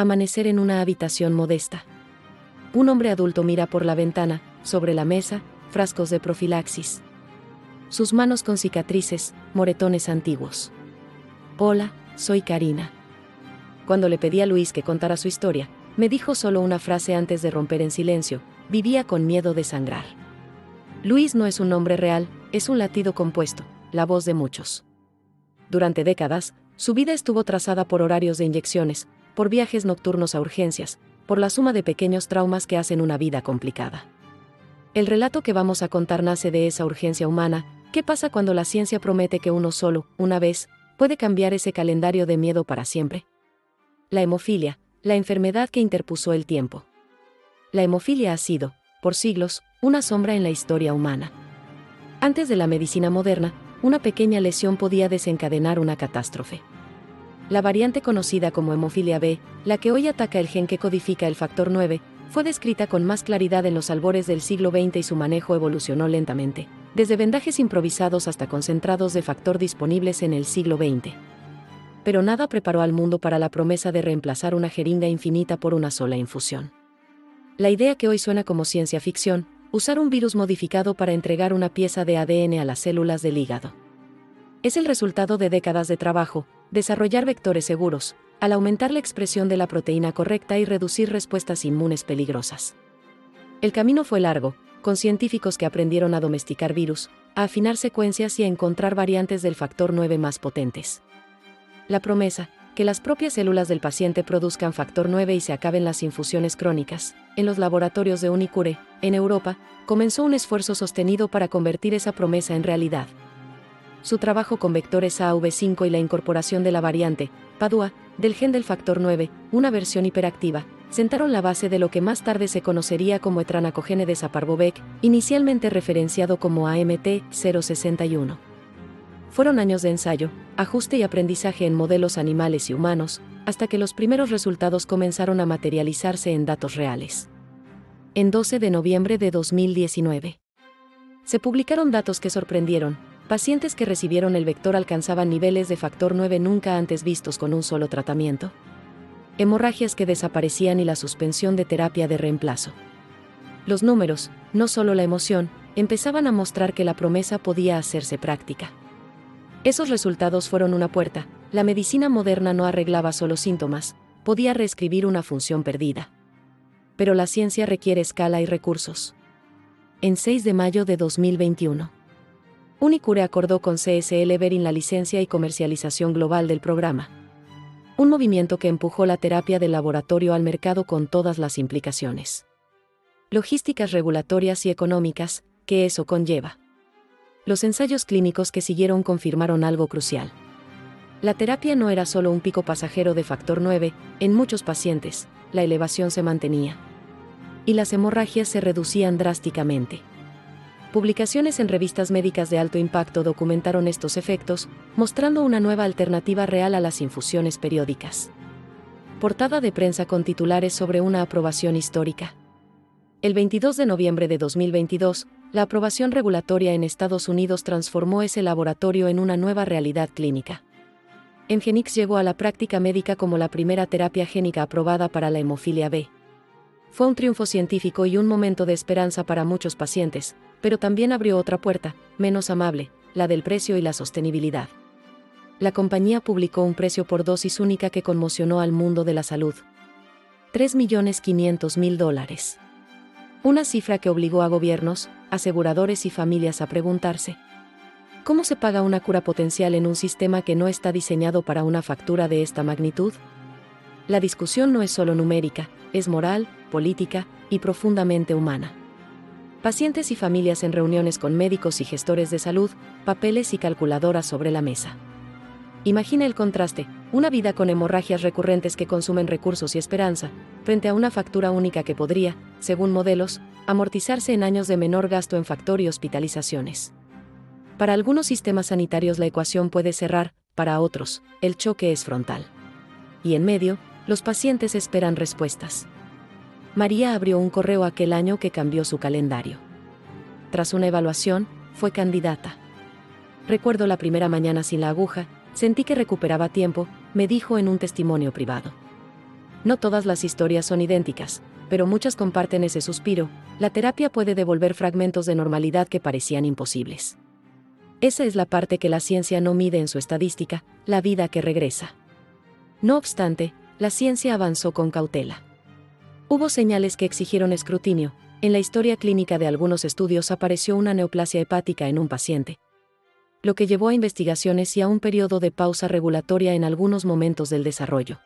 Amanecer en una habitación modesta. Un hombre adulto mira por la ventana, sobre la mesa, frascos de profilaxis. Sus manos con cicatrices, moretones antiguos. Hola, soy Karina. Cuando le pedí a Luis que contara su historia, me dijo solo una frase antes de romper en silencio: vivía con miedo de sangrar. Luis no es un nombre real, es un latido compuesto, la voz de muchos. Durante décadas, su vida estuvo trazada por horarios de inyecciones, por viajes nocturnos a urgencias, por la suma de pequeños traumas que hacen una vida complicada. El relato que vamos a contar nace de esa urgencia humana. ¿Qué pasa cuando la ciencia promete que uno solo, una vez, puede cambiar ese calendario de miedo para siempre? La hemofilia, la enfermedad que interpuso el tiempo. La hemofilia ha sido, por siglos, una sombra en la historia humana. Antes de la medicina moderna, una pequeña lesión podía desencadenar una catástrofe. La variante conocida como hemofilia B, la que hoy ataca el gen que codifica el factor 9, fue descrita con más claridad en los albores del siglo XX y su manejo evolucionó lentamente, desde vendajes improvisados hasta concentrados de factor disponibles en el siglo XX. Pero nada preparó al mundo para la promesa de reemplazar una jeringa infinita por una sola infusión. La idea que hoy suena como ciencia ficción: usar un virus modificado para entregar una pieza de ADN a las células del hígado. Es el resultado de décadas de trabajo: desarrollar vectores seguros, al aumentar la expresión de la proteína correcta y reducir respuestas inmunes peligrosas. El camino fue largo, con científicos que aprendieron a domesticar virus, a afinar secuencias y a encontrar variantes del factor 9 más potentes. La promesa: que las propias células del paciente produzcan factor 9 y se acaben las infusiones crónicas. En los laboratorios de Unicure, en Europa, comenzó un esfuerzo sostenido para convertir esa promesa en realidad. Su trabajo con vectores AAV5 y la incorporación de la variante PADUA del gen del factor 9, una versión hiperactiva, sentaron la base de lo que más tarde se conocería como etranacogene de Sapar-Bovec, inicialmente referenciado como AMT-061. Fueron años de ensayo, ajuste y aprendizaje en modelos animales y humanos, hasta que los primeros resultados comenzaron a materializarse en datos reales. En 12 de noviembre de 2019. Se publicaron datos que sorprendieron. Pacientes que recibieron el vector alcanzaban niveles de factor 9 nunca antes vistos con un solo tratamiento. Hemorragias que desaparecían y la suspensión de terapia de reemplazo. Los números, no solo la emoción, empezaban a mostrar que la promesa podía hacerse práctica. Esos resultados fueron una puerta. La medicina moderna no arreglaba solo síntomas, podía reescribir una función perdida. Pero la ciencia requiere escala y recursos. En 6 de mayo de 2021. Unicure acordó con CSL Behring la licencia y comercialización global del programa. Un movimiento que empujó la terapia del laboratorio al mercado con todas las implicaciones logísticas, regulatorias y económicas que eso conlleva. Los ensayos clínicos que siguieron confirmaron algo crucial. La terapia no era solo un pico pasajero de factor 9, en muchos pacientes, la elevación se mantenía. Y las hemorragias se reducían drásticamente. Publicaciones en revistas médicas de alto impacto documentaron estos efectos, mostrando una nueva alternativa real a las infusiones periódicas. Portada de prensa con titulares sobre una aprobación histórica. El 22 de noviembre de 2022, la aprobación regulatoria en Estados Unidos transformó ese laboratorio en una nueva realidad clínica. Engenix llegó a la práctica médica como la primera terapia génica aprobada para la hemofilia B. Fue un triunfo científico y un momento de esperanza para muchos pacientes, pero también abrió otra puerta, menos amable, la del precio y la sostenibilidad. La compañía publicó un precio por dosis única que conmocionó al mundo de la salud. $3.500.000. Una cifra que obligó a gobiernos, aseguradores y familias a preguntarse: ¿cómo se paga una cura potencial en un sistema que no está diseñado para una factura de esta magnitud? La discusión no es solo numérica, es moral, política y profundamente humana. Pacientes y familias en reuniones con médicos y gestores de salud, papeles y calculadoras sobre la mesa. Imagina el contraste: una vida con hemorragias recurrentes que consumen recursos y esperanza, frente a una factura única que podría, según modelos, amortizarse en años de menor gasto en factor y hospitalizaciones. Para algunos sistemas sanitarios la ecuación puede cerrar, para otros, el choque es frontal. Y en medio, los pacientes esperan respuestas. María abrió un correo aquel año que cambió su calendario. Tras una evaluación, fue candidata. Recuerdo la primera mañana sin la aguja, sentí que recuperaba tiempo, me dijo en un testimonio privado. No todas las historias son idénticas, pero muchas comparten ese suspiro: la terapia puede devolver fragmentos de normalidad que parecían imposibles. Esa es la parte que la ciencia no mide en su estadística, la vida que regresa. No obstante, la ciencia avanzó con cautela. Hubo señales que exigieron escrutinio. En la historia clínica de algunos estudios apareció una neoplasia hepática en un paciente, lo que llevó a investigaciones y a un periodo de pausa regulatoria en algunos momentos del desarrollo.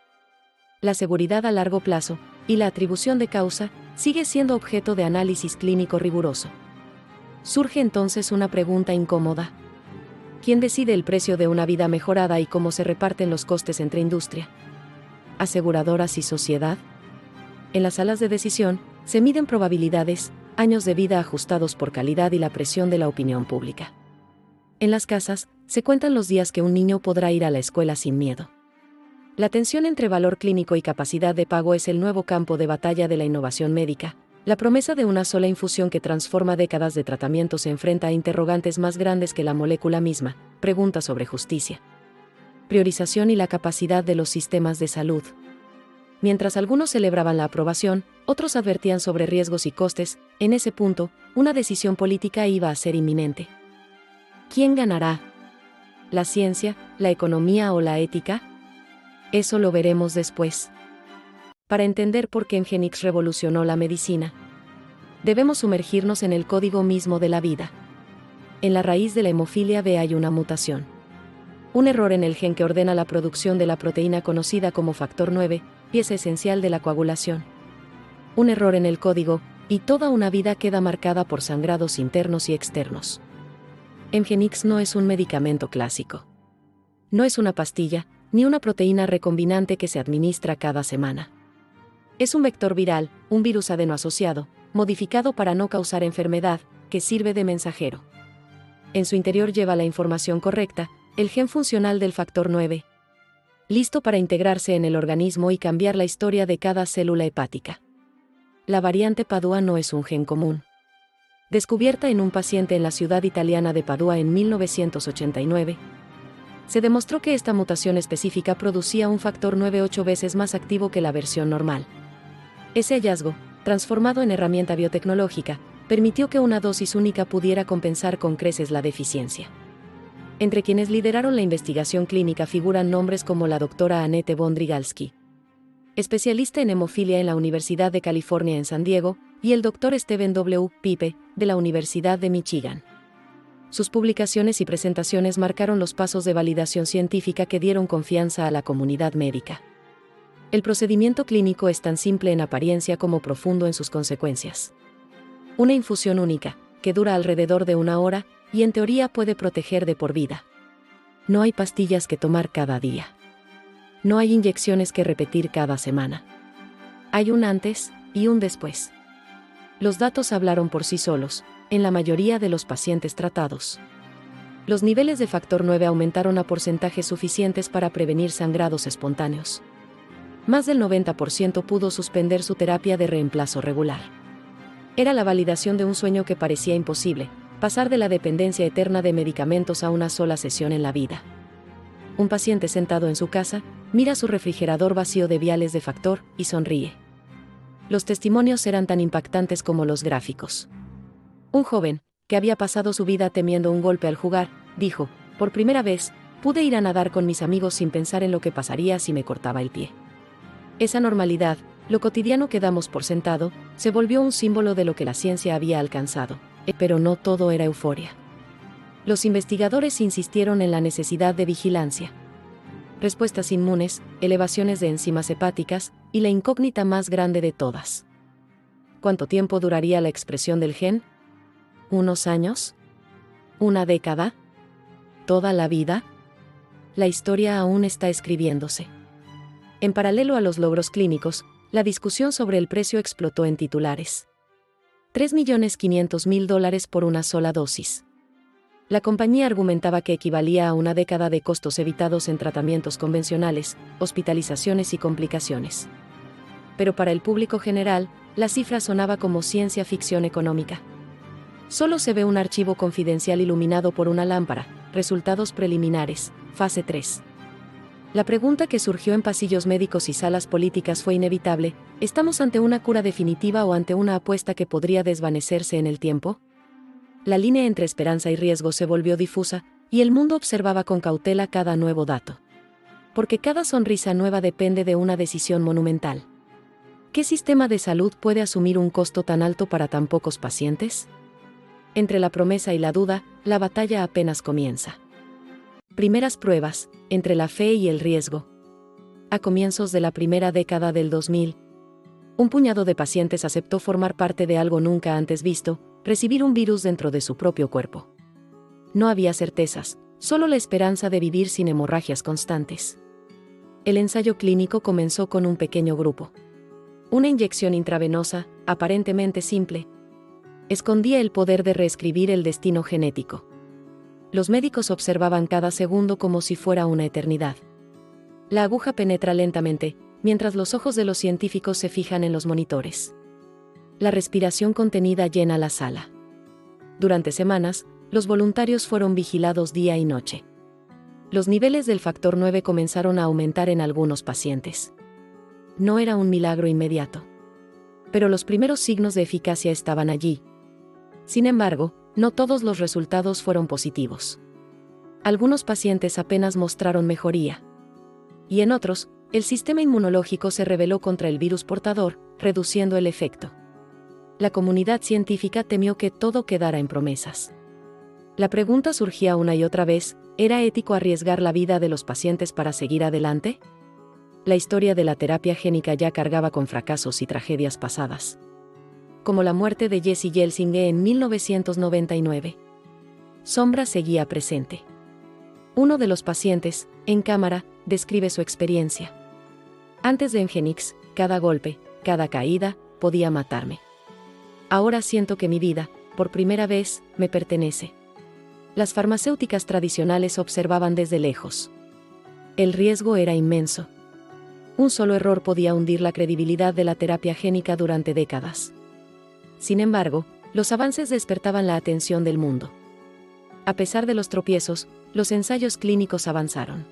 La seguridad a largo plazo y la atribución de causa sigue siendo objeto de análisis clínico riguroso. Surge entonces una pregunta incómoda: ¿quién decide el precio de una vida mejorada y cómo se reparten los costes entre industria, aseguradoras y sociedad? En las salas de decisión se miden probabilidades, años de vida ajustados por calidad y la presión de la opinión pública. En las casas se cuentan los días que un niño podrá ir a la escuela sin miedo. La tensión entre valor clínico y capacidad de pago es el nuevo campo de batalla de la innovación médica. La promesa de una sola infusión que transforma décadas de tratamiento se enfrenta a interrogantes más grandes que la molécula misma: preguntas sobre justicia, priorización y la capacidad de los sistemas de salud. Mientras algunos celebraban la aprobación, otros advertían sobre riesgos y costes. En ese punto, una decisión política iba a ser inminente. ¿Quién ganará? ¿La ciencia, la economía o la ética? Eso lo veremos después. Para entender por qué Engenix revolucionó la medicina, debemos sumergirnos en el código mismo de la vida. En la raíz de la hemofilia B hay una mutación. Un error en el gen que ordena la producción de la proteína conocida como factor 9, pieza esencial de la coagulación. Un error en el código, y toda una vida queda marcada por sangrados internos y externos. Engenix no es un medicamento clásico. No es una pastilla, ni una proteína recombinante que se administra cada semana. Es un vector viral, un virus adenoasociado, modificado para no causar enfermedad, que sirve de mensajero. En su interior lleva la información correcta, el gen funcional del factor 9, listo para integrarse en el organismo y cambiar la historia de cada célula hepática. La variante Padua no es un gen común. Descubierta en un paciente en la ciudad italiana de Padua en 1989, se demostró que esta mutación específica producía un factor 9 8 veces más activo que la versión normal. Ese hallazgo, transformado en herramienta biotecnológica, permitió que una dosis única pudiera compensar con creces la deficiencia. Entre quienes lideraron la investigación clínica figuran nombres como la doctora Annette von Drygalski, especialista en hemofilia en la Universidad de California en San Diego, y el Dr. Stephen W. Pipe, de la Universidad de Michigan. Sus publicaciones y presentaciones marcaron los pasos de validación científica que dieron confianza a la comunidad médica. El procedimiento clínico es tan simple en apariencia como profundo en sus consecuencias. Una infusión única, que dura alrededor de 1 hora, y en teoría puede proteger de por vida. No hay pastillas que tomar cada día. No hay inyecciones que repetir cada semana. Hay un antes y un después. Los datos hablaron por sí solos, en la mayoría de los pacientes tratados. Los niveles de factor 9 aumentaron a porcentajes suficientes para prevenir sangrados espontáneos. Más del 90% pudo suspender su terapia de reemplazo regular. Era la validación de un sueño que parecía imposible: pasar de la dependencia eterna de medicamentos a una sola sesión en la vida. Un paciente sentado en su casa, mira su refrigerador vacío de viales de factor, y sonríe. Los testimonios eran tan impactantes como los gráficos. Un joven, que había pasado su vida temiendo un golpe al jugar, dijo: por primera vez, pude ir a nadar con mis amigos sin pensar en lo que pasaría si me cortaba el pie. Esa normalidad, lo cotidiano que damos por sentado, se volvió un símbolo de lo que la ciencia había alcanzado. Pero no todo era euforia. Los investigadores insistieron en la necesidad de vigilancia. Respuestas inmunes, elevaciones de enzimas hepáticas, y la incógnita más grande de todas: ¿cuánto tiempo duraría la expresión del gen? ¿Unos años? ¿Una década? ¿Toda la vida? La historia aún está escribiéndose. En paralelo a los logros clínicos, la discusión sobre el precio explotó en titulares. $3.500.000 por una sola dosis. La compañía argumentaba que equivalía a una década de costos evitados en tratamientos convencionales, hospitalizaciones y complicaciones. Pero para el público general, la cifra sonaba como ciencia ficción económica. Solo se ve un archivo confidencial iluminado por una lámpara: resultados preliminares, fase 3. La pregunta que surgió en pasillos médicos y salas políticas fue inevitable: ¿estamos ante una cura definitiva o ante una apuesta que podría desvanecerse en el tiempo? La línea entre esperanza y riesgo se volvió difusa, y el mundo observaba con cautela cada nuevo dato. Porque cada sonrisa nueva depende de una decisión monumental. ¿Qué sistema de salud puede asumir un costo tan alto para tan pocos pacientes? Entre la promesa y la duda, la batalla apenas comienza. Primeras pruebas, entre la fe y el riesgo. A comienzos de la primera década del 2000, un puñado de pacientes aceptó formar parte de algo nunca antes visto: recibir un virus dentro de su propio cuerpo. No había certezas, solo la esperanza de vivir sin hemorragias constantes. El ensayo clínico comenzó con un pequeño grupo. Una inyección intravenosa, aparentemente simple, escondía el poder de reescribir el destino genético. Los médicos observaban cada segundo como si fuera una eternidad. La aguja penetra lentamente, mientras los ojos de los científicos se fijan en los monitores. La respiración contenida llena la sala. Durante semanas, los voluntarios fueron vigilados día y noche. Los niveles del factor 9 comenzaron a aumentar en algunos pacientes. No era un milagro inmediato. Pero los primeros signos de eficacia estaban allí. Sin embargo, no todos los resultados fueron positivos. Algunos pacientes apenas mostraron mejoría. Y en otros, el sistema inmunológico se rebeló contra el virus portador, reduciendo el efecto. La comunidad científica temió que todo quedara en promesas. La pregunta surgía una y otra vez: ¿era ético arriesgar la vida de los pacientes para seguir adelante? La historia de la terapia génica ya cargaba con fracasos y tragedias pasadas, como la muerte de Jesse Gelsinger en 1999. Sombra seguía presente. Uno de los pacientes, en cámara, describe su experiencia. Antes de Engenix, cada golpe, cada caída, podía matarme. Ahora siento que mi vida, por primera vez, me pertenece. Las farmacéuticas tradicionales observaban desde lejos. El riesgo era inmenso. Un solo error podía hundir la credibilidad de la terapia génica durante décadas. Sin embargo, los avances despertaban la atención del mundo. A pesar de los tropiezos, los ensayos clínicos avanzaron.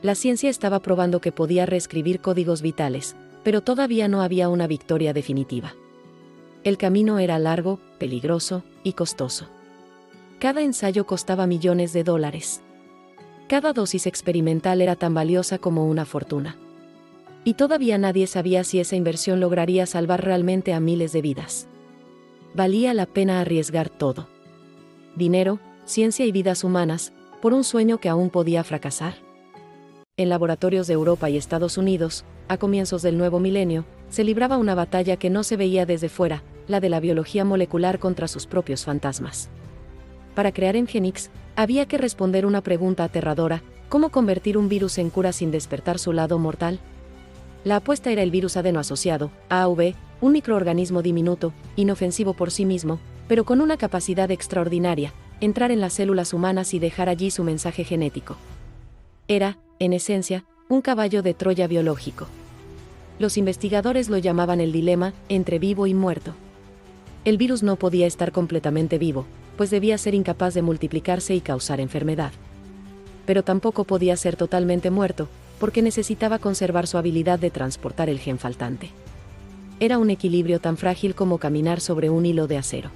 La ciencia estaba probando que podía reescribir códigos vitales, pero todavía no había una victoria definitiva. El camino era largo, peligroso y costoso. Cada ensayo costaba millones de dólares. Cada dosis experimental era tan valiosa como una fortuna. Y todavía nadie sabía si esa inversión lograría salvar realmente a miles de vidas. Valía la pena arriesgar todo. Dinero, ciencia y vidas humanas, por un sueño que aún podía fracasar. En laboratorios de Europa y Estados Unidos, a comienzos del nuevo milenio, se libraba una batalla que no se veía desde fuera, la de la biología molecular contra sus propios fantasmas. Para crear Engenix, había que responder una pregunta aterradora: ¿cómo convertir un virus en cura sin despertar su lado mortal? La apuesta era el virus adeno-asociado, AAV, un microorganismo diminuto, inofensivo por sí mismo, pero con una capacidad extraordinaria: entrar en las células humanas y dejar allí su mensaje genético. Era, en esencia, un caballo de Troya biológico. Los investigadores lo llamaban el dilema entre vivo y muerto. El virus no podía estar completamente vivo, pues debía ser incapaz de multiplicarse y causar enfermedad. Pero tampoco podía ser totalmente muerto, porque necesitaba conservar su habilidad de transportar el gen faltante. Era un equilibrio tan frágil como caminar sobre un hilo de acero.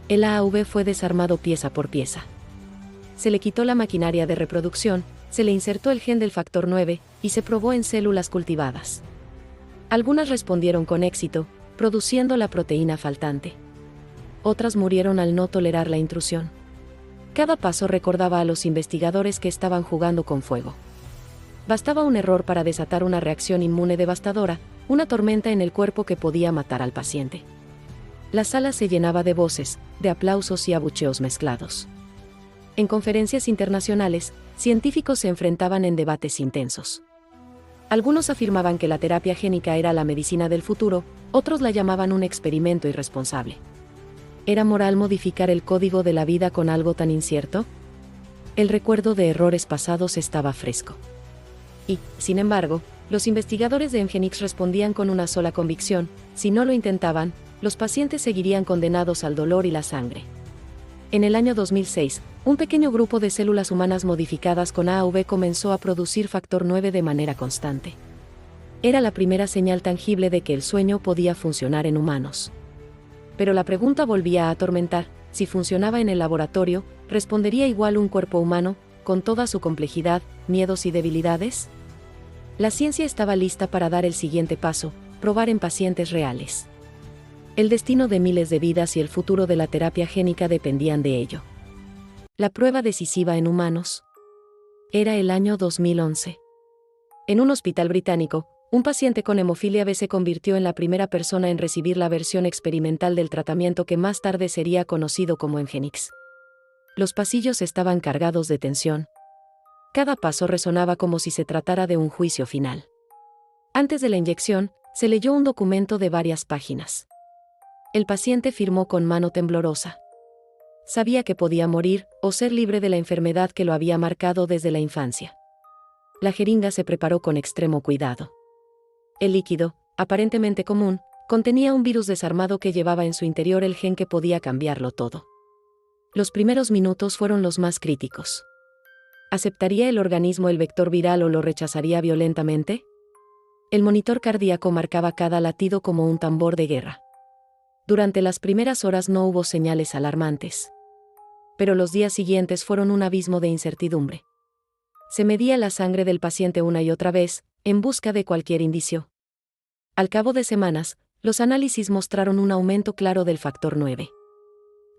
El AAV fue desarmado pieza por pieza. Se le quitó la maquinaria de reproducción, se le insertó el gen del factor 9, y se probó en células cultivadas. Algunas respondieron con éxito, produciendo la proteína faltante. Otras murieron al no tolerar la intrusión. Cada paso recordaba a los investigadores que estaban jugando con fuego. Bastaba un error para desatar una reacción inmune devastadora, una tormenta en el cuerpo que podía matar al paciente. La sala se llenaba de voces, de aplausos y abucheos mezclados. En conferencias internacionales, científicos se enfrentaban en debates intensos. Algunos afirmaban que la terapia génica era la medicina del futuro, otros la llamaban un experimento irresponsable. ¿Era moral modificar el código de la vida con algo tan incierto? El recuerdo de errores pasados estaba fresco. Y, sin embargo, los investigadores de Engenix respondían con una sola convicción: si no lo intentaban, los pacientes seguirían condenados al dolor y la sangre. En el año 2006, Un pequeño grupo de células humanas modificadas con AAV comenzó a producir factor 9 de manera constante. Era la primera señal tangible de que el sueño podía funcionar en humanos. Pero la pregunta volvía a atormentar: si funcionaba en el laboratorio, ¿respondería igual un cuerpo humano, con toda su complejidad, miedos y debilidades? La ciencia estaba lista para dar el siguiente paso: probar en pacientes reales. El destino de miles de vidas y el futuro de la terapia génica dependían de ello. La prueba decisiva en humanos. Era el año 2011. En un hospital británico, un paciente con hemofilia B se convirtió en la primera persona en recibir la versión experimental del tratamiento que más tarde sería conocido como Hemgenix. Los pasillos estaban cargados de tensión. Cada paso resonaba como si se tratara de un juicio final. Antes de la inyección, se leyó un documento de varias páginas. El paciente firmó con mano temblorosa. Sabía que podía morir o ser libre de la enfermedad que lo había marcado desde la infancia. La jeringa se preparó con extremo cuidado. El líquido, aparentemente común, contenía un virus desarmado que llevaba en su interior el gen que podía cambiarlo todo. Los primeros minutos fueron los más críticos. ¿Aceptaría el organismo el vector viral o lo rechazaría violentamente? El monitor cardíaco marcaba cada latido como un tambor de guerra. Durante las primeras horas no hubo señales alarmantes. Pero los días siguientes fueron un abismo de incertidumbre. Se medía la sangre del paciente una y otra vez, en busca de cualquier indicio. Al cabo de semanas, los análisis mostraron un aumento claro del factor 9.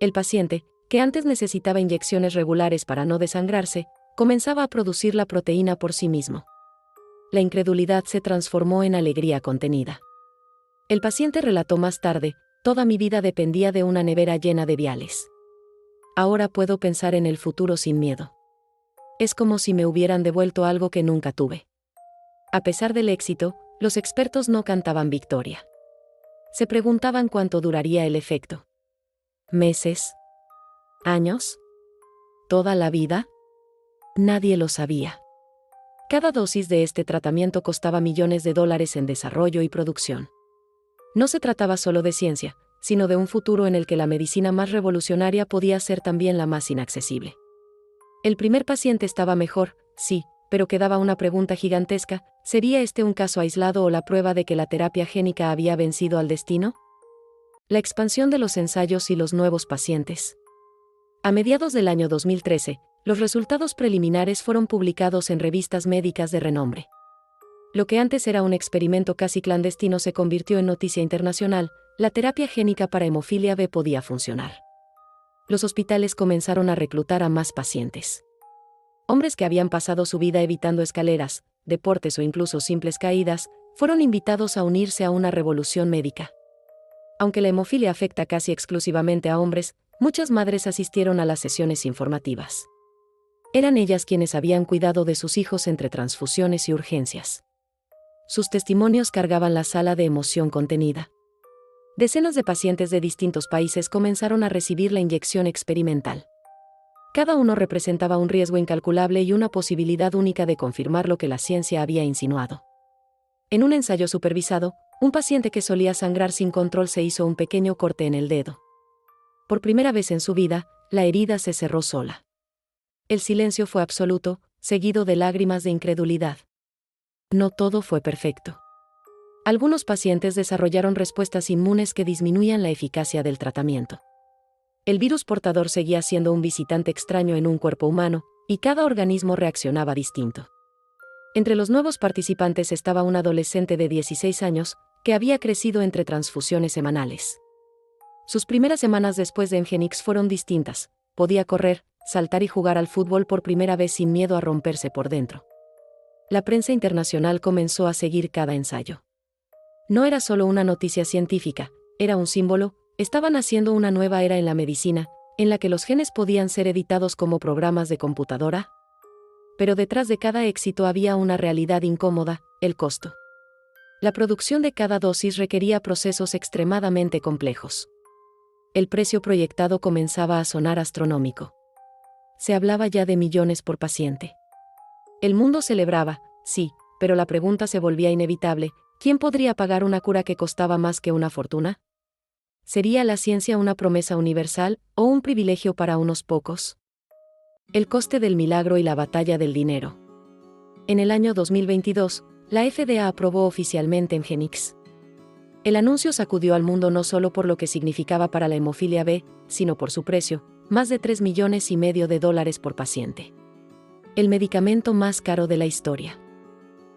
El paciente, que antes necesitaba inyecciones regulares para no desangrarse, comenzaba a producir la proteína por sí mismo. La incredulidad se transformó en alegría contenida. El paciente relató más tarde: toda mi vida dependía de una nevera llena de viales. Ahora puedo pensar en el futuro sin miedo. Es como si me hubieran devuelto algo que nunca tuve. A pesar del éxito, los expertos no cantaban victoria. Se preguntaban cuánto duraría el efecto. ¿Meses? ¿Años? ¿Toda la vida? Nadie lo sabía. Cada dosis de este tratamiento costaba millones de dólares en desarrollo y producción. No se trataba solo de ciencia, sino de un futuro en el que la medicina más revolucionaria podía ser también la más inaccesible. El primer paciente estaba mejor, sí, pero quedaba una pregunta gigantesca: ¿sería este un caso aislado o la prueba de que la terapia génica había vencido al destino? La expansión de los ensayos y los nuevos pacientes. A mediados del año 2013, los resultados preliminares fueron publicados en revistas médicas de renombre. Lo que antes era un experimento casi clandestino se convirtió en noticia internacional: la terapia génica para hemofilia B podía funcionar. Los hospitales comenzaron a reclutar a más pacientes. Hombres que habían pasado su vida evitando escaleras, deportes o incluso simples caídas, fueron invitados a unirse a una revolución médica. Aunque la hemofilia afecta casi exclusivamente a hombres, muchas madres asistieron a las sesiones informativas. Eran ellas quienes habían cuidado de sus hijos entre transfusiones y urgencias. Sus testimonios cargaban la sala de emoción contenida. Decenas de pacientes de distintos países comenzaron a recibir la inyección experimental. Cada uno representaba un riesgo incalculable y una posibilidad única de confirmar lo que la ciencia había insinuado. En un ensayo supervisado, un paciente que solía sangrar sin control se hizo un pequeño corte en el dedo. Por primera vez en su vida, la herida se cerró sola. El silencio fue absoluto, seguido de lágrimas de incredulidad. No todo fue perfecto. Algunos pacientes desarrollaron respuestas inmunes que disminuían la eficacia del tratamiento. El virus portador seguía siendo un visitante extraño en un cuerpo humano, y cada organismo reaccionaba distinto. Entre los nuevos participantes estaba un adolescente de 16 años, que había crecido entre transfusiones semanales. Sus primeras semanas después de Hemgenix fueron distintas: podía correr, saltar y jugar al fútbol por primera vez sin miedo a romperse por dentro. La prensa internacional comenzó a seguir cada ensayo. No era solo una noticia científica, era un símbolo: estaba naciendo una nueva era en la medicina, en la que los genes podían ser editados como programas de computadora. Pero detrás de cada éxito había una realidad incómoda: el costo. La producción de cada dosis requería procesos extremadamente complejos. El precio proyectado comenzaba a sonar astronómico. Se hablaba ya de millones por paciente. El mundo celebraba, sí, pero la pregunta se volvía inevitable: ¿quién podría pagar una cura que costaba más que una fortuna? ¿Sería la ciencia una promesa universal o un privilegio para unos pocos? El coste del milagro y la batalla del dinero. En el año 2022, la FDA aprobó oficialmente Hemgenix. El anuncio sacudió al mundo no solo por lo que significaba para la hemofilia B, sino por su precio, más de $3,5 millones por paciente. El medicamento más caro de la historia.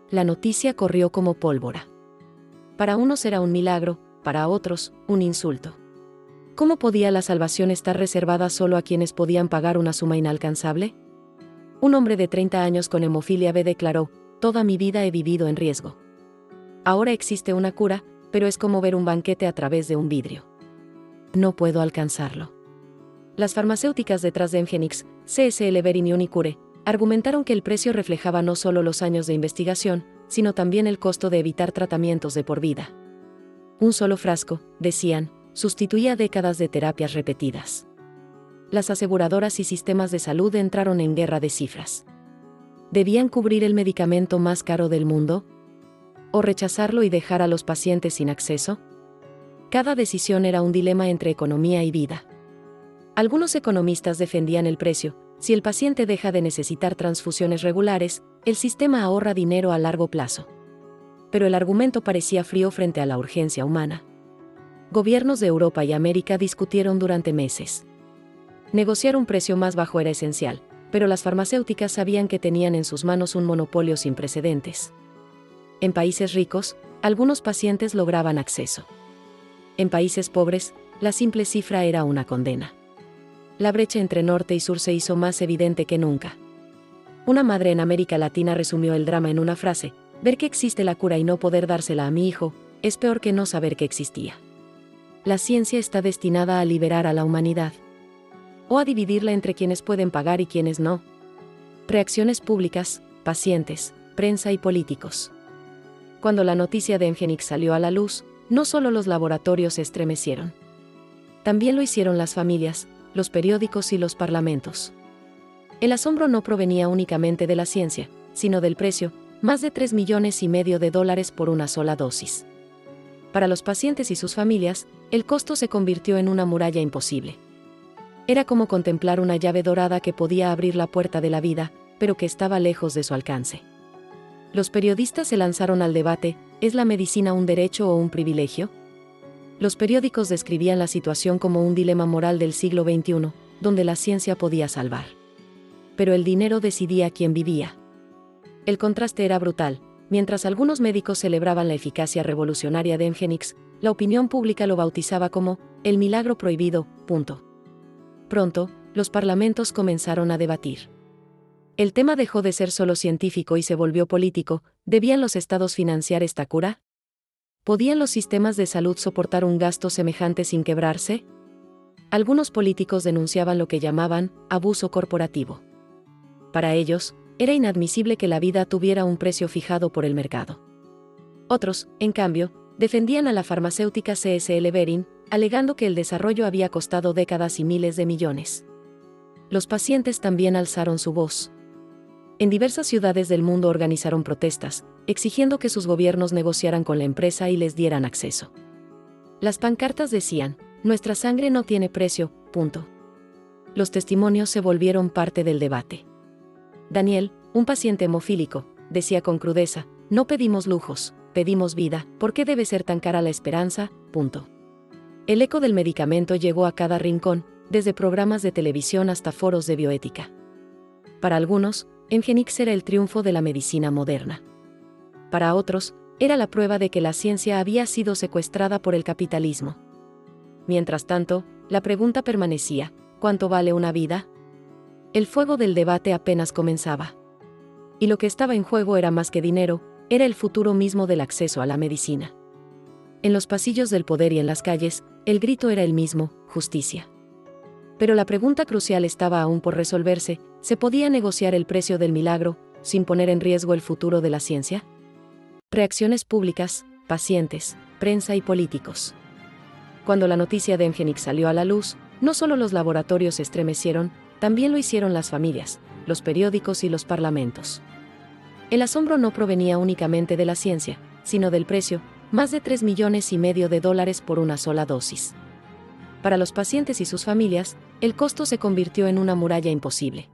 La noticia corrió como pólvora. Para unos era un milagro, para otros, un insulto. ¿Cómo podía la salvación estar reservada solo a quienes podían pagar una suma inalcanzable? Un hombre de 30 años con hemofilia B declaró: "Toda mi vida he vivido en riesgo. Ahora existe una cura, pero es como ver un banquete a través de un vidrio. No puedo alcanzarlo". Las farmacéuticas detrás de Hemgenix, CSL Behring y Unicure, argumentaron que el precio reflejaba no solo los años de investigación, sino también el costo de evitar tratamientos de por vida. Un solo frasco, decían, sustituía décadas de terapias repetidas. Las aseguradoras y sistemas de salud entraron en guerra de cifras. ¿Debían cubrir el medicamento más caro del mundo? ¿O rechazarlo y dejar a los pacientes sin acceso? Cada decisión era un dilema entre economía y vida. Algunos economistas defendían el precio: si el paciente deja de necesitar transfusiones regulares, el sistema ahorra dinero a largo plazo. Pero el argumento parecía frío frente a la urgencia humana. Gobiernos de Europa y América discutieron durante meses. Negociar un precio más bajo era esencial, pero las farmacéuticas sabían que tenían en sus manos un monopolio sin precedentes. En países ricos, algunos pacientes lograban acceso. En países pobres, la simple cifra era una condena. La brecha entre norte y sur se hizo más evidente que nunca. Una madre en América Latina resumió el drama en una frase: "Ver que existe la cura y no poder dársela a mi hijo, es peor que no saber que existía". La ciencia está destinada a liberar a la humanidad. ¿O a dividirla entre quienes pueden pagar y quienes no? Reacciones públicas, pacientes, prensa y políticos. Cuando la noticia de Hemgenix salió a la luz, no solo los laboratorios se estremecieron. También lo hicieron las familias, los periódicos y los parlamentos. El asombro no provenía únicamente de la ciencia, sino del precio: más de $3,5 millones por una sola dosis. Para los pacientes y sus familias, el costo se convirtió en una muralla imposible. Era como contemplar una llave dorada que podía abrir la puerta de la vida, pero que estaba lejos de su alcance. Los periodistas se lanzaron al debate: ¿es la medicina un derecho o un privilegio? Los periódicos describían la situación como un dilema moral del siglo XXI, donde la ciencia podía salvar. Pero el dinero decidía quién vivía. El contraste era brutal. Mientras algunos médicos celebraban la eficacia revolucionaria de Hemgenix, la opinión pública lo bautizaba como el milagro prohibido. Pronto, los parlamentos comenzaron a debatir. El tema dejó de ser solo científico y se volvió político. ¿Debían los estados financiar esta cura? ¿Podían los sistemas de salud soportar un gasto semejante sin quebrarse? Algunos políticos denunciaban lo que llamaban abuso corporativo. Para ellos, era inadmisible que la vida tuviera un precio fijado por el mercado. Otros, en cambio, defendían a la farmacéutica CSL Behring, alegando que el desarrollo había costado décadas y miles de millones. Los pacientes también alzaron su voz. En diversas ciudades del mundo organizaron protestas, exigiendo que sus gobiernos negociaran con la empresa y les dieran acceso. Las pancartas decían: "Nuestra sangre no tiene precio". Los testimonios se volvieron parte del debate. Daniel, un paciente hemofílico, decía con crudeza: "No pedimos lujos, pedimos vida. ¿Por qué debe ser tan cara la esperanza?". El eco del medicamento llegó a cada rincón, desde programas de televisión hasta foros de bioética. Para algunos, Hemgenix era el triunfo de la medicina moderna. Para otros, era la prueba de que la ciencia había sido secuestrada por el capitalismo. Mientras tanto, la pregunta permanecía: ¿cuánto vale una vida? El fuego del debate apenas comenzaba. Y lo que estaba en juego era más que dinero, era el futuro mismo del acceso a la medicina. En los pasillos del poder y en las calles, el grito era el mismo: justicia. Pero la pregunta crucial estaba aún por resolverse: ¿se podía negociar el precio del milagro, sin poner en riesgo el futuro de la ciencia? Reacciones públicas, pacientes, prensa y políticos. Cuando la noticia de Hemgenix salió a la luz, no solo los laboratorios se estremecieron, también lo hicieron las familias, los periódicos y los parlamentos. El asombro no provenía únicamente de la ciencia, sino del precio: más de $3,5 millones por una sola dosis. Para los pacientes y sus familias, el costo se convirtió en una muralla imposible.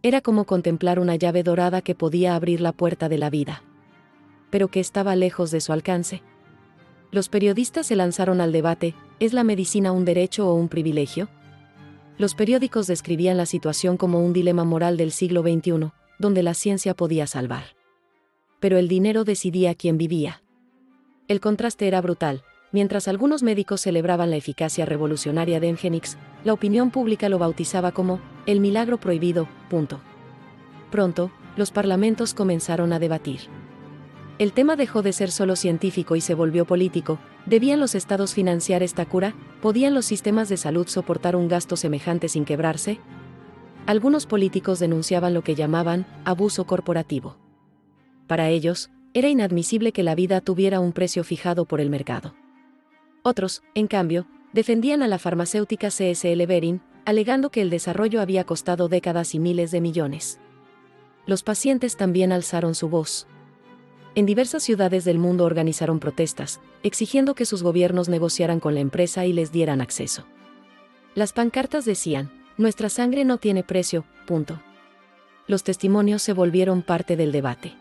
Era como contemplar una llave dorada que podía abrir la puerta de la vida, pero que estaba lejos de su alcance. Los periodistas se lanzaron al debate: ¿es la medicina un derecho o un privilegio? Los periódicos describían la situación como un dilema moral del siglo XXI, donde la ciencia podía salvar, pero el dinero decidía quién vivía. El contraste era brutal. Mientras algunos médicos celebraban la eficacia revolucionaria de Engenix, la opinión pública lo bautizaba como el milagro prohibido. Pronto, los parlamentos comenzaron a debatir. El tema dejó de ser solo científico y se volvió político. ¿Debían los estados financiar esta cura? ¿Podían los sistemas de salud soportar un gasto semejante sin quebrarse? Algunos políticos denunciaban lo que llamaban abuso corporativo. Para ellos, era inadmisible que la vida tuviera un precio fijado por el mercado. Otros, en cambio, defendían a la farmacéutica CSL Behring, alegando que el desarrollo había costado décadas y miles de millones. Los pacientes también alzaron su voz. En diversas ciudades del mundo organizaron protestas, exigiendo que sus gobiernos negociaran con la empresa y les dieran acceso. Las pancartas decían: nuestra sangre no tiene precio. Los testimonios se volvieron parte del debate.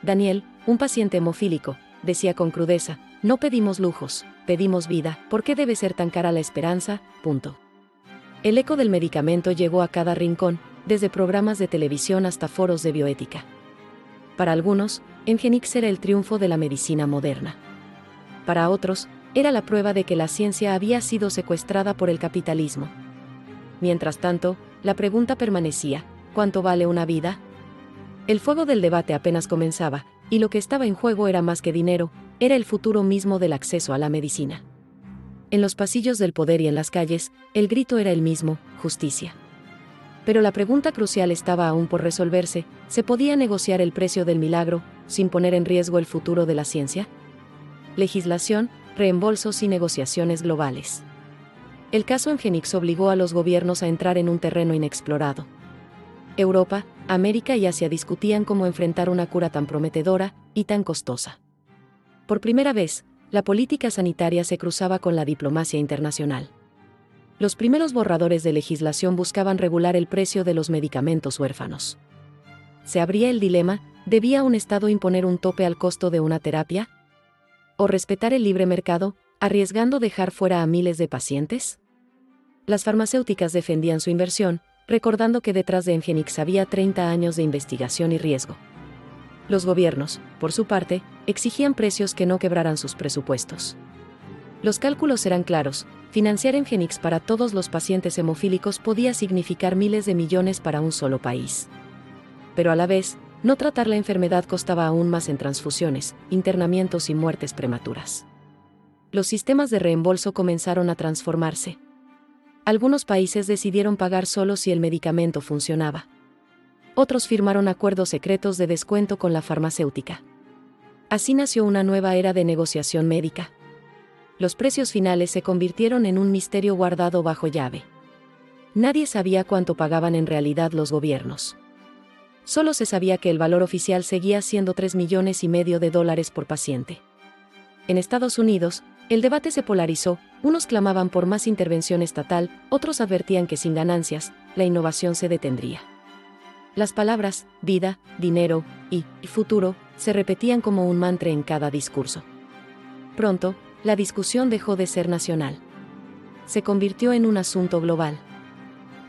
Daniel, un paciente hemofílico, decía con crudeza: no pedimos lujos, pedimos vida. ¿Por qué debe ser tan cara la esperanza? El eco del medicamento llegó a cada rincón, desde programas de televisión hasta foros de bioética. Para algunos, Engenix era el triunfo de la medicina moderna. Para otros, era la prueba de que la ciencia había sido secuestrada por el capitalismo. Mientras tanto, la pregunta permanecía: ¿cuánto vale una vida? El fuego del debate apenas comenzaba, y lo que estaba en juego era más que dinero, era el futuro mismo del acceso a la medicina. En los pasillos del poder y en las calles, el grito era el mismo: justicia. Pero la pregunta crucial estaba aún por resolverse: ¿se podía negociar el precio del milagro, sin poner en riesgo el futuro de la ciencia? Legislación, reembolsos y negociaciones globales. El caso Engenix obligó a los gobiernos a entrar en un terreno inexplorado. Europa, América y Asia discutían cómo enfrentar una cura tan prometedora y tan costosa. Por primera vez, la política sanitaria se cruzaba con la diplomacia internacional. Los primeros borradores de legislación buscaban regular el precio de los medicamentos huérfanos. Se abría el dilema: ¿debía un Estado imponer un tope al costo de una terapia? ¿O respetar el libre mercado, arriesgando dejar fuera a miles de pacientes? Las farmacéuticas defendían su inversión, recordando que detrás de Engenix había 30 años de investigación y riesgo. Los gobiernos, por su parte, exigían precios que no quebraran sus presupuestos. Los cálculos eran claros: financiar Engenix para todos los pacientes hemofílicos podía significar miles de millones para un solo país. Pero a la vez, no tratar la enfermedad costaba aún más en transfusiones, internamientos y muertes prematuras. Los sistemas de reembolso comenzaron a transformarse. Algunos países decidieron pagar solo si el medicamento funcionaba. Otros firmaron acuerdos secretos de descuento con la farmacéutica. Así nació una nueva era de negociación médica. Los precios finales se convirtieron en un misterio guardado bajo llave. Nadie sabía cuánto pagaban en realidad los gobiernos. Solo se sabía que el valor oficial seguía siendo $3,5 millones por paciente. En Estados Unidos, el debate se polarizó: unos clamaban por más intervención estatal, otros advertían que sin ganancias, la innovación se detendría. Las palabras vida, dinero y futuro se repetían como un mantra en cada discurso. Pronto, la discusión dejó de ser nacional. Se convirtió en un asunto global.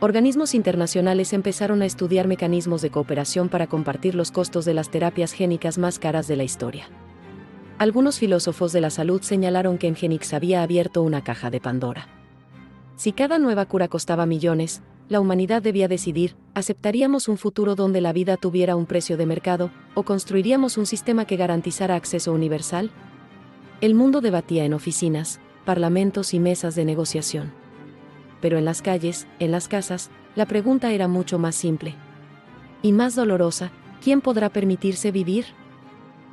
Organismos internacionales empezaron a estudiar mecanismos de cooperación para compartir los costos de las terapias génicas más caras de la historia. Algunos filósofos de la salud señalaron que Engenix había abierto una caja de Pandora. Si cada nueva cura costaba millones, la humanidad debía decidir: ¿aceptaríamos un futuro donde la vida tuviera un precio de mercado, o construiríamos un sistema que garantizara acceso universal? El mundo debatía en oficinas, parlamentos y mesas de negociación. Pero en las calles, en las casas, la pregunta era mucho más simple y más dolorosa: ¿quién podrá permitirse vivir?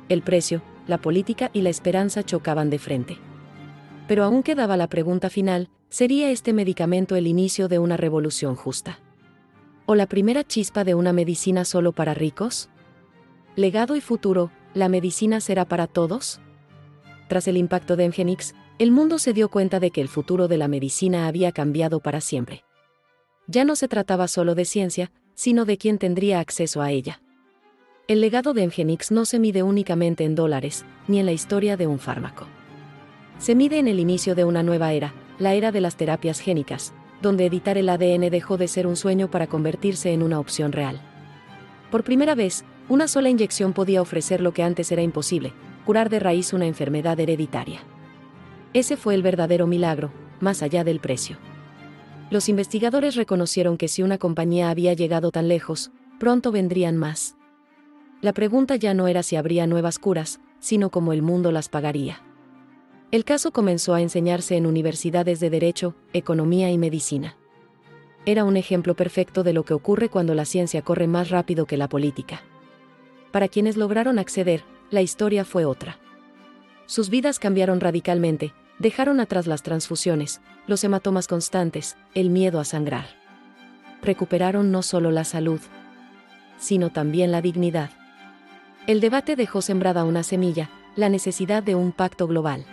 El precio, la política y la esperanza chocaban de frente. Pero aún quedaba la pregunta final: ¿sería este medicamento el inicio de una revolución justa? ¿O la primera chispa de una medicina solo para ricos? Legado y futuro: ¿la medicina será para todos? Tras el impacto de Engenix, el mundo se dio cuenta de que el futuro de la medicina había cambiado para siempre. Ya no se trataba solo de ciencia, sino de quien tendría acceso a ella. El legado de Mgenix no se mide únicamente en dólares, ni en la historia de un fármaco. Se mide en el inicio de una nueva era, la era de las terapias génicas, donde editar el ADN dejó de ser un sueño para convertirse en una opción real. Por primera vez, una sola inyección podía ofrecer lo que antes era imposible, curar de raíz una enfermedad hereditaria. Ese fue el verdadero milagro, más allá del precio. Los investigadores reconocieron que si una compañía había llegado tan lejos, pronto vendrían más. La pregunta ya no era si habría nuevas curas, sino cómo el mundo las pagaría. El caso comenzó a enseñarse en universidades de Derecho, Economía y Medicina. Era un ejemplo perfecto de lo que ocurre cuando la ciencia corre más rápido que la política. Para quienes lograron acceder, la historia fue otra. Sus vidas cambiaron radicalmente, dejaron atrás las transfusiones, los hematomas constantes, el miedo a sangrar. Recuperaron no solo la salud, sino también la dignidad. El debate dejó sembrada una semilla, la necesidad de un pacto global.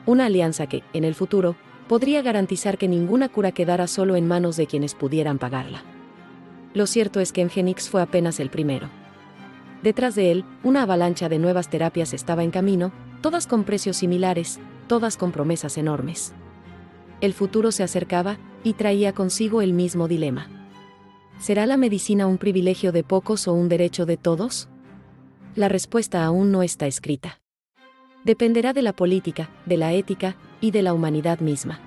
Una alianza que, en el futuro, podría garantizar que ninguna cura quedara solo en manos de quienes pudieran pagarla. Lo cierto es que Mgenix fue apenas el primero. Detrás de él, una avalancha de nuevas terapias estaba en camino, todas con precios similares, todas con promesas enormes. El futuro se acercaba, y traía consigo el mismo dilema. ¿Será la medicina un privilegio de pocos o un derecho de todos? La respuesta aún no está escrita. Dependerá de la política, de la ética, y de la humanidad misma.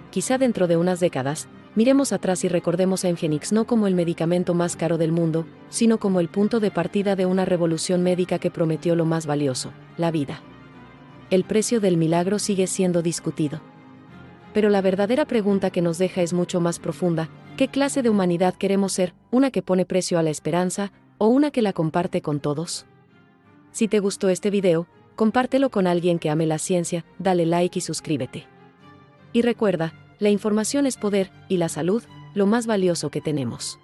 Quizá dentro de unas décadas, miremos atrás y recordemos a Mgenix no como el medicamento más caro del mundo, sino como el punto de partida de una revolución médica que prometió lo más valioso, la vida. El precio del milagro sigue siendo discutido. Pero la verdadera pregunta que nos deja es mucho más profunda: ¿qué clase de humanidad queremos ser? ¿Una que pone precio a la esperanza, o una que la comparte con todos? Si te gustó este video, compártelo con alguien que ame la ciencia, dale like y suscríbete. Y recuerda, la información es poder, y la salud, lo más valioso que tenemos.